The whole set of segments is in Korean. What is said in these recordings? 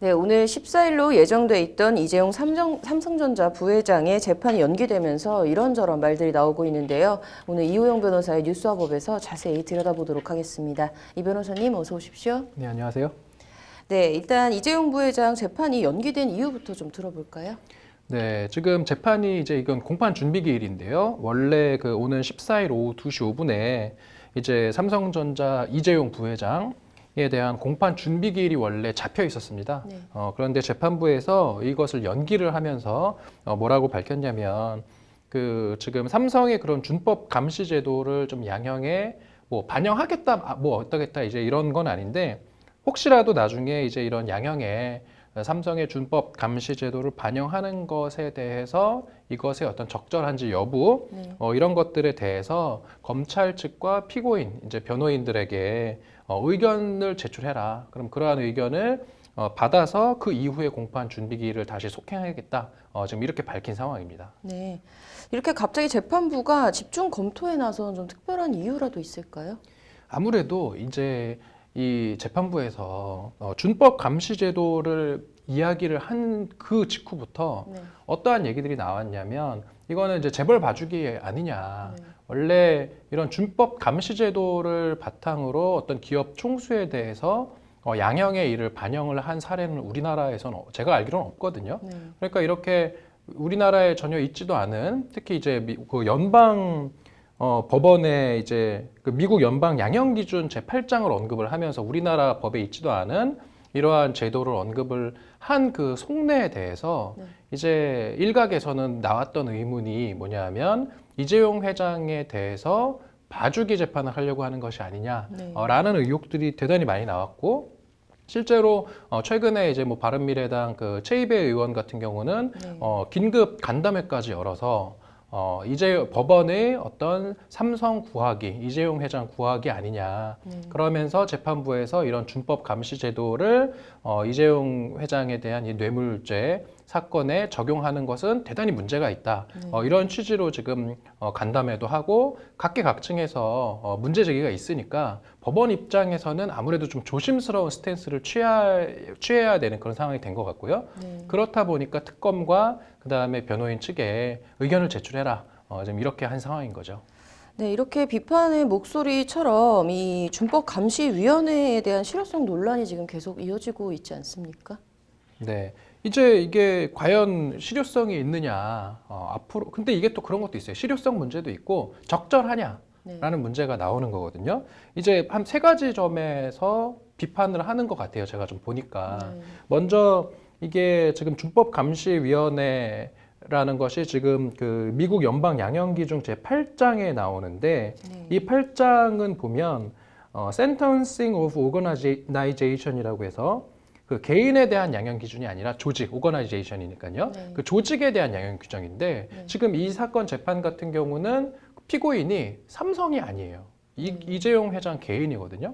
네, 오늘 14일로 예정돼 있던 이재용 삼성전자 부회장의 재판이 연기되면서 이런저런 말들이 나오고 있는데요. 오늘 이호영 변호사의 뉴스와법에서 자세히 들여다보도록 하겠습니다. 이 변호사님 어서 오십시오. 네, 안녕하세요. 네, 일단 이재용 부회장 재판이 연기된 이유부터 좀 들어볼까요? 네, 지금 재판이 이건 공판 준비 기일인데요. 원래 오는 14일 오후 2시 5분에 이제 삼성전자 이재용 부회장에 대한 공판 준비 기일이 원래 잡혀 있었습니다. 네. 그런데 재판부에서 이것을 연기를 하면서 뭐라고 밝혔냐면 지금 삼성의 그런 준법 감시 제도를 좀 양형에 뭐 반영하겠다, 뭐 어떠겠다 이제 이런 건 아닌데 혹시라도 나중에 이제 이런 양형에 삼성의 준법 감시 제도를 반영하는 것에 대해서 이것의 어떤 적절한지 여부 이런 것들에 대해서 검찰 측과 피고인 이제 변호인들에게 의견을 제출해라. 그럼 그러한 의견을 받아서 그 이후에 공판 준비기일을 다시 속행하겠다. 지금 이렇게 밝힌 상황입니다. 네, 이렇게 갑자기 재판부가 집중 검토에 나선 좀 특별한 이유라도 있을까요? 아무래도 이제 이 재판부에서 준법 감시 제도를 이야기를 한 그 직후부터 네. 어떠한 얘기들이 나왔냐면 이거는 이제 재벌 봐주기 아니냐. 네. 원래 이런 준법 감시 제도를 바탕으로 어떤 기업 총수에 대해서 양형의 일을 반영을 한 사례는 우리나라에서는 제가 알기로는 없거든요. 네. 그러니까 이렇게 우리나라에 전혀 있지도 않은 특히 이제 그 연방 법원의 이제 미국 연방 양형 기준 제8장을 언급을 하면서 우리나라 법에 있지도 않은 이러한 제도를 언급을 한 그 속내에 대해서 이제 일각에서는 나왔던 의문이 뭐냐면 이재용 회장에 대해서 봐주기 재판을 하려고 하는 것이 아니냐라는 의혹들이 대단히 많이 나왔고 실제로 최근에 이제 뭐 바른미래당 최이배 의원 같은 경우는 긴급 간담회까지 열어서 이제 법원의 어떤 삼성 구하기, 이재용 회장 구하기 아니냐. 그러면서 재판부에서 이런 준법 감시 제도를 이재용 회장에 대한 이 뇌물죄 사건에 적용하는 것은 대단히 문제가 있다. 이런 취지로 지금 간담회도 하고 각계각층에서 문제 제기가 있으니까 법원 입장에서는 아무래도 좀 조심스러운 스탠스를 취해야 되는 그런 상황이 된 것 같고요. 그렇다 보니까 특검과 그다음에 변호인 측에 의견을 제출해라. 지금 이렇게 한 상황인 거죠. 네, 이렇게 비판의 목소리처럼 이 준법감시위원회에 대한 실효성 논란이 지금 계속 이어지고 있지 않습니까? 네. 이제 이게 과연 실효성이 있느냐, 앞으로. 근데 이게 또 그런 것도 있어요. 실효성 문제도 있고, 적절하냐라는 문제가 나오는 거거든요. 이제 한 세 가지 점에서 비판을 하는 것 같아요. 제가 좀 보니까. 먼저 이게 지금 준법감시위원회라는 것이 지금 미국 연방 양형기준 제8장에 나오는데 이 8장은 보면 Sentencing of Organization이라고 해서 개인에 대한 양형 기준이 아니라 조직, 오거나이제이션이니까요. 그 조직에 대한 양형 규정인데 지금 이 사건 재판 같은 경우는 피고인이 삼성이 아니에요. 이재용 회장 개인이거든요.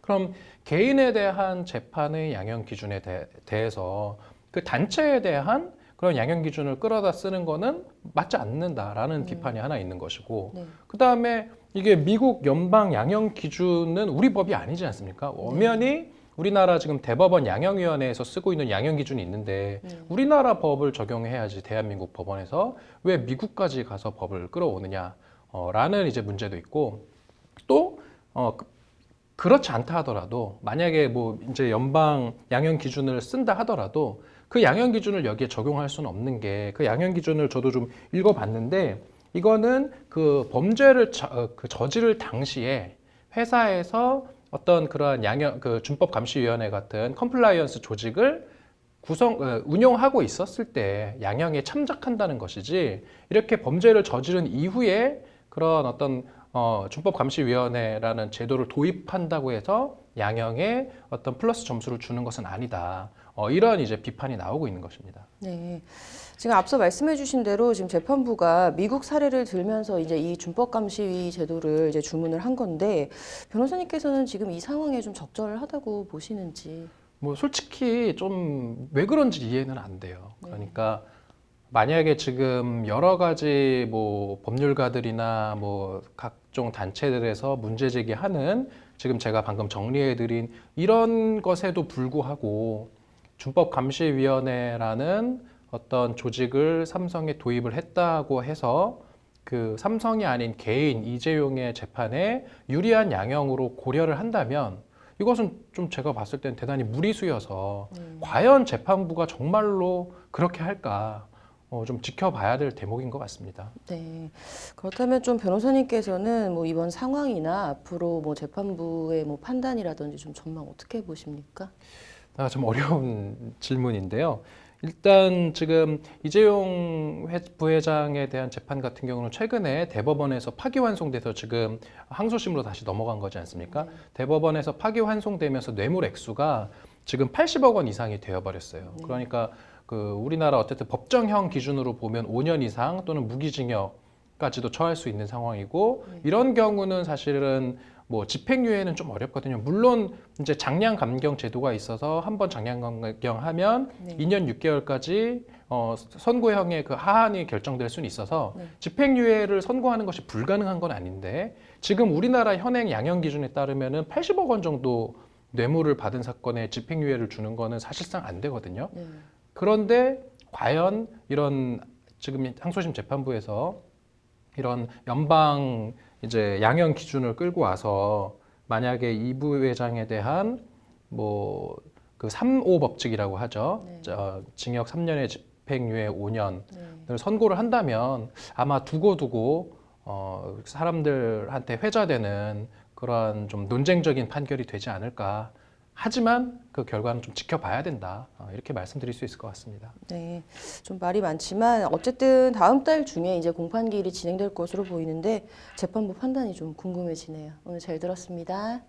그럼 개인에 대한 재판의 양형 기준에 대해서 그 단체에 대한 그런 양형 기준을 끌어다 쓰는 거는 맞지 않는다라는 비판이 하나 있는 것이고 그다음에 이게 미국 연방 양형 기준은 우리 법이 아니지 않습니까? 엄연히 우리나라 지금 대법원 양형위원회에서 쓰고 있는 양형 기준이 있는데 우리나라 법을 적용해야지 대한민국 법원에서 왜 미국까지 가서 법을 끌어오느냐라는 이제 문제도 있고 또 그렇지 않다 하더라도 만약에 뭐 이제 연방 양형 기준을 쓴다 하더라도 그 양형 기준을 여기에 적용할 수는 없는 게 그 양형 기준을 저도 좀 읽어봤는데 이거는 그 범죄를 저지를 당시에 회사에서 어떤 그러한 준법감시위원회 같은 컴플라이언스 조직을 운영하고 있었을 때 양형에 참작한다는 것이지 이렇게 범죄를 저지른 이후에 그런 어떤 준법감시위원회라는 제도를 도입한다고 해서 양형에 어떤 플러스 점수를 주는 것은 아니다. 이런 이제 비판이 나오고 있는 것입니다. 네. 지금 앞서 말씀해주신 대로 지금 재판부가 미국 사례를 들면서 이제 이 준법감시위 제도를 이제 주문을 한 건데 변호사님께서는 지금 이 상황에 좀 적절하다고 보시는지? 뭐 솔직히 좀 왜 그런지 이해는 안 돼요. 그러니까 만약에 지금 여러 가지 뭐 법률가들이나 뭐 각종 단체들에서 문제 제기하는 지금 제가 방금 정리해드린 이런 것에도 불구하고 준법감시위원회라는 어떤 조직을 삼성에 도입을 했다고 해서 그 삼성이 아닌 개인 이재용의 재판에 유리한 양형으로 고려를 한다면 이것은 좀 제가 봤을 때는 대단히 무리수여서 과연 재판부가 정말로 그렇게 할까 좀 지켜봐야 될 대목인 것 같습니다. 네. 그렇다면 좀 변호사님께서는 뭐 이번 상황이나 앞으로 뭐 재판부의 뭐 판단이라든지 좀 전망 어떻게 보십니까? 좀 어려운 질문인데요. 일단 지금 이재용 부회장에 대한 재판 같은 경우는 최근에 대법원에서 파기환송돼서 지금 항소심으로 다시 넘어간 거지 않습니까? 대법원에서 파기환송되면서 뇌물 액수가 지금 80억 원 이상이 되어버렸어요. 그러니까 그 우리나라 어쨌든 법정형 기준으로 보면 5년 이상 또는 무기징역까지도 처할 수 있는 상황이고 이런 경우는 사실은 뭐 집행유예는 좀 어렵거든요. 물론 이제 장량 감경 제도가 있어서 한번 장량 감경하면 2년 6개월까지 선고형의 그 하한이 결정될 수는 있어서 집행유예를 선고하는 것이 불가능한 건 아닌데 지금 우리나라 현행 양형 기준에 따르면은 80억 원 정도 뇌물을 받은 사건에 집행유예를 주는 거는 사실상 안 되거든요. 그런데 과연 이런 지금 항소심 재판부에서 이런 연방 이제 양형 기준을 끌고 와서 만약에 이 부회장에 대한 뭐 그 3호 법칙이라고 하죠. 징역 3년에 집행유예 5년을 선고를 한다면 아마 두고두고 사람들한테 회자되는 그런 좀 논쟁적인 판결이 되지 않을까. 하지만 그 결과는 좀 지켜봐야 된다. 이렇게 말씀드릴 수 있을 것 같습니다. 네, 좀 말이 많지만 어쨌든 다음 달 중에 이제 공판기일이 진행될 것으로 보이는데 재판부 판단이 좀 궁금해지네요. 오늘 잘 들었습니다.